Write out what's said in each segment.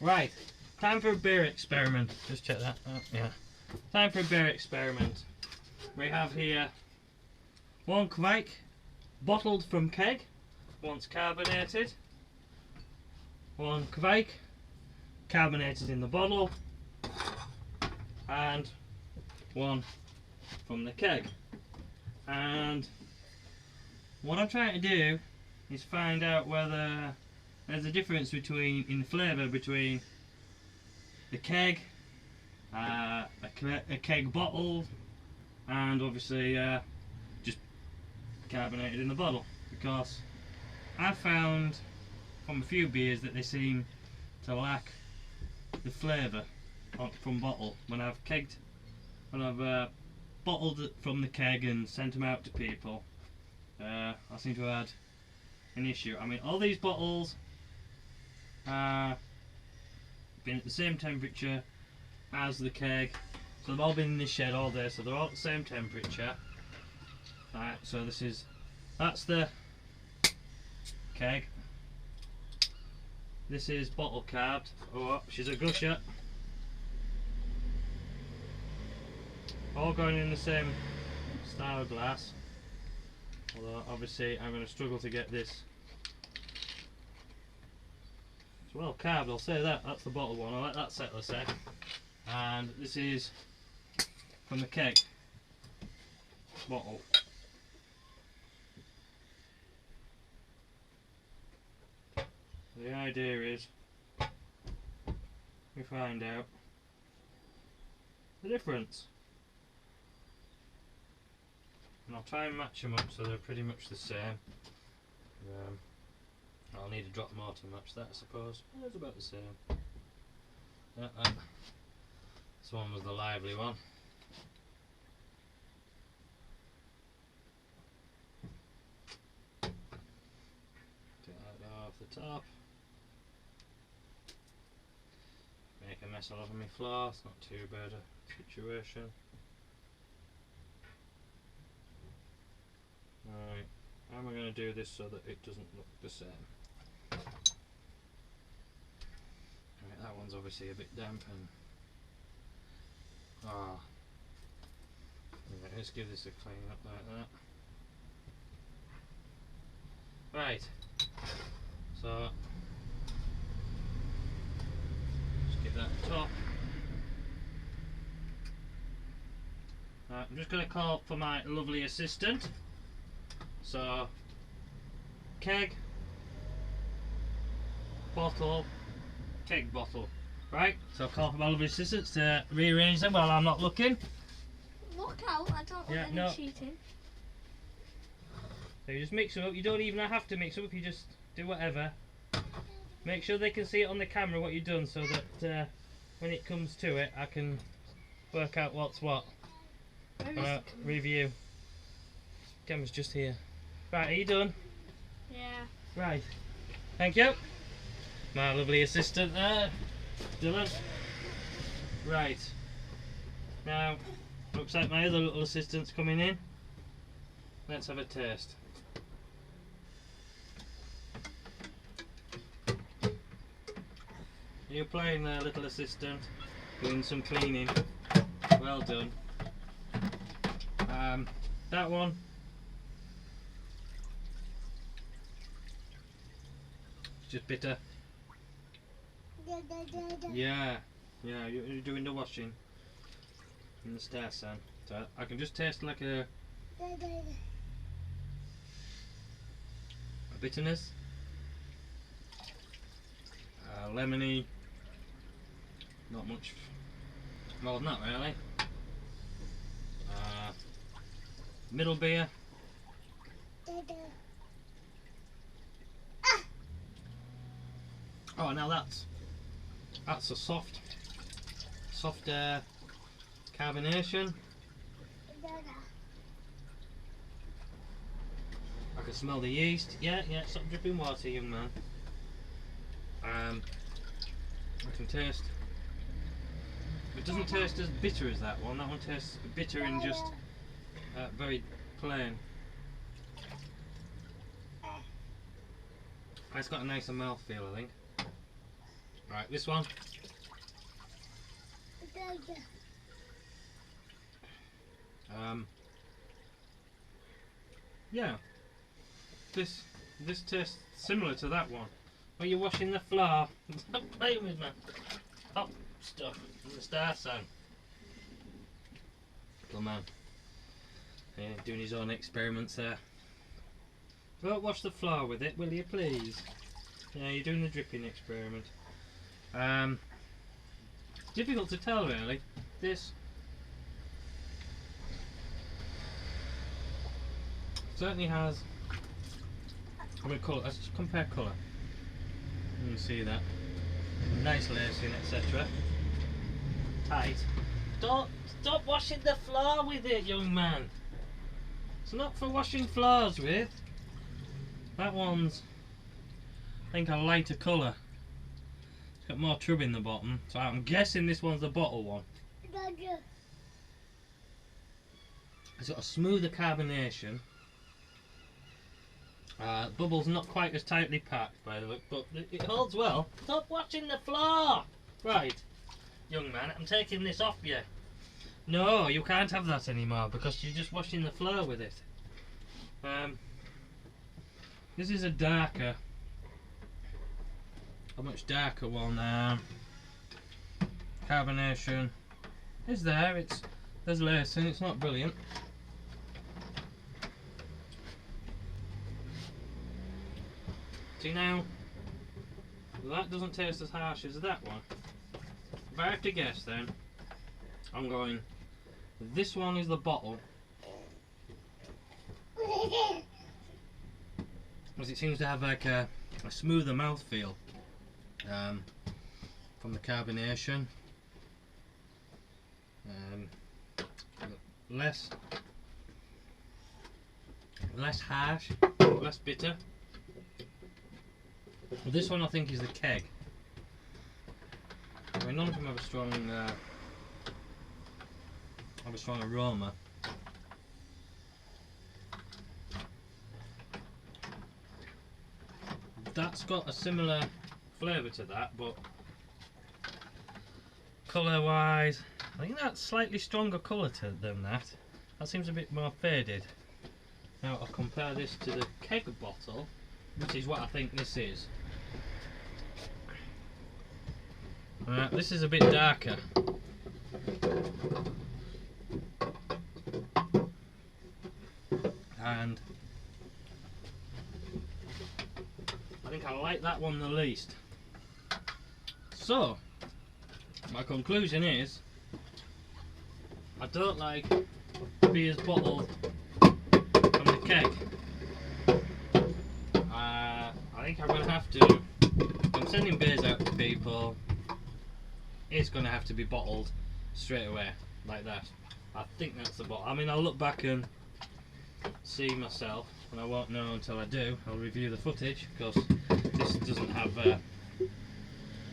Right, time for a beer experiment. Just check that. Yeah. Time for a beer experiment. We have here one Kvike, bottled from keg, once carbonated. One Kvike, carbonated in the bottle, and one from the keg. And what I'm trying to do is find out whether there's a difference in flavour between the keg, a keg bottle, and obviously just carbonated in the bottle, because I found from a few beers that they seem to lack the flavour from bottle. When I've bottled it from the keg and sent them out to people, I seem to have had an issue. I mean, all these bottles been at the same temperature as the keg, so they've all been in this shed all day, so they're all at the same temperature. Right, so that's the keg. This is bottle carbed. Oh, she's a gusher. All going in the same style glass. Although obviously I'm going to struggle to get this. It's well carbed, I'll say that. That's the bottle one. I'll let that settle a sec. And this is from the keg bottle. The idea is we find out the difference, and I'll try and match them up so they're pretty much the same. I'll need a drop more to match that, I suppose. It's about the same. This one was the lively one. Take that off the top. Make a mess all over my floor, it's not too bad a situation. Right, how am I going to do this so that it doesn't look the same? Right, that one's obviously a bit damp and right, let's give this a clean up like that. Right, so get that top. I'm just going to call for my lovely assistant. So, keg, bottle, keg bottle. Right, so I'll call for my lovely assistants to rearrange them while I'm not looking. Look out, I don't want any cheating. So you just mix them up. You don't even have to mix them up, you just do whatever. Make sure they can see it on the camera what you've done, so that when it comes to it I can work out what's what. Review. Camera's just here. Right, are you done? Yeah. Right. Thank you. My lovely assistant there, Dylan. Right. Now, looks like my other little assistant's coming in. Let's have a taste. You're playing there, little assistant, doing some cleaning. Well done. That one. It's just bitter. Yeah, you're doing the washing in the star sun. So I can just taste like a bitterness, lemony. Not much more than that really. Middle beer. Oh, now that's a soft carbonation. I can smell the yeast. Yeah, stop dripping water, young man. I can taste. It doesn't taste as bitter as that one. That one tastes bitter and just very plain. It's got a nicer mouthfeel, I think. Right, this one. Yeah, this tastes similar to that one. Are you washing the floor? Stop playing with me. Top stuff in the star sign. Little man. Yeah, doing his own experiments there. Don't wash the floor with it, will you please? Yeah, you're doing the dripping experiment. Difficult to tell really. This certainly has. I'm going to colour. Let's just compare colour. You can see that. Nice lacing, etc. Tight. Don't stop washing the floor with it, young man. It's not for washing floors with. That one's, I think, a lighter colour. It's got more trub in the bottom, so I'm guessing this one's the bottle one. It's got a smoother carbonation. Bubble's not quite as tightly packed by the look, but it holds well. Stop watching the floor! Right, young man, I'm taking this off you. No, you can't have that anymore because you're just washing the floor with it. This is a darker, a much darker one. Carbonation is there. There's lacing. It's not brilliant. See now, that doesn't taste as harsh as that one. If I have to guess, then I'm going. This one is the bottle, because it seems to have like a smoother mouthfeel from the carbonation. Less harsh, less bitter. This one I think is the keg. I mean, none of them have a strong aroma. That's got a similar flavour to that, but colour wise, I think that's slightly stronger colour than that. That seems a bit more faded. Now I'll compare this to the keg bottle, which is what I think this is. This is a bit darker. And I think I like that one the least. So, my conclusion is, I don't like beers bottled from the keg. I think I'm going to have to, if I'm sending beers out to people, it's going to have to be bottled straight away, like that. I think that's the bottle. I mean, I'll look back and see myself, and I won't know until I do. I'll review the footage, because this doesn't have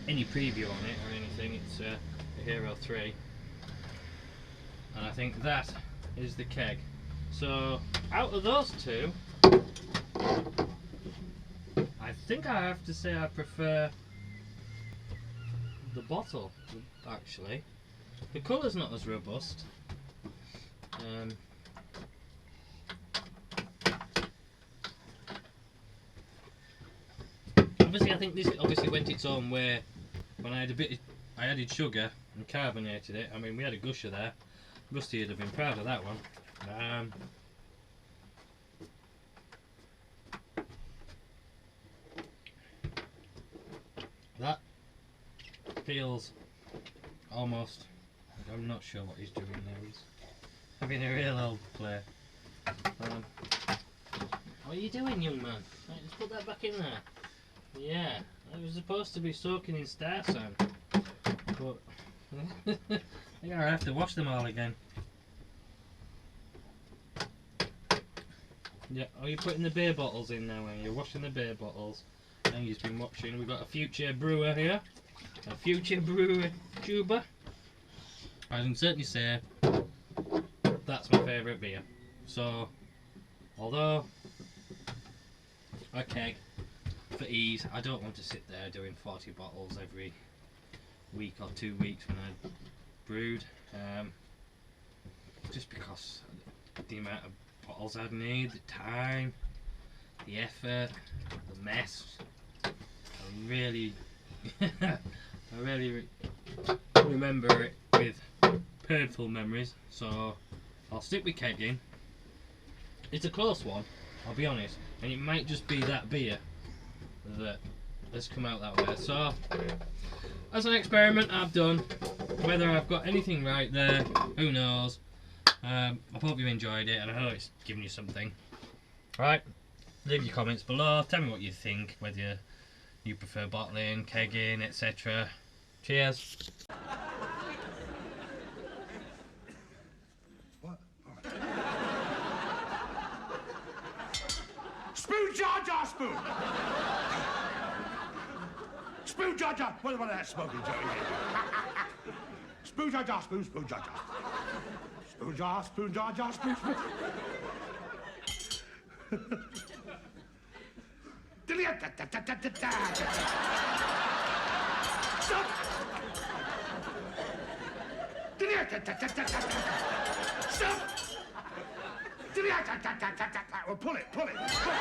any preview on it or anything. It's a Hero 3, and I think that is the keg. So out of those two, I think I have to say I prefer the bottle, actually. The colour's not as robust. Obviously, I think this obviously went its own way. When I added sugar and carbonated it. I mean, we had a gusher there. Rusty would have been proud of that one. That feels almost. I'm not sure what he's doing there. He's having a real old play. What are you doing, young man? Right, just put that back in there. Yeah, it was supposed to be soaking in star sand, but I think I have to wash them all again. Yeah, are you putting the beer bottles in now? You're washing the beer bottles. And you've been watching. We've got a future brewer here, a future brewer tuber. I can certainly say that's my favourite beer. So, although a keg for ease. I don't want to sit there doing 40 bottles every week or 2 weeks when I brewed. Just because the amount of bottles I'd need, the time, the effort, the mess. I really remember it with painful memories, so I'll stick with kegging. It's a close one, I'll be honest, and it might just be that beer that has come out that way. So, as an experiment I've done, whether I've got anything right there, who knows. I hope you enjoyed it, and I hope it's given you something. Right, leave your comments below, tell me what you think, whether you prefer bottling, kegging, etc. Cheers. What? Spoon, Jar Jar, spoon! Spoon, Jar Jar. What about that smoking Joey? Spoon, Jar Jar, spoon, spoon, Jar Jar. Spoon, Jar, spoon, Jar Jar, spoon, spoon. Stop! Stop! Well, pull it, pull it. Pull it.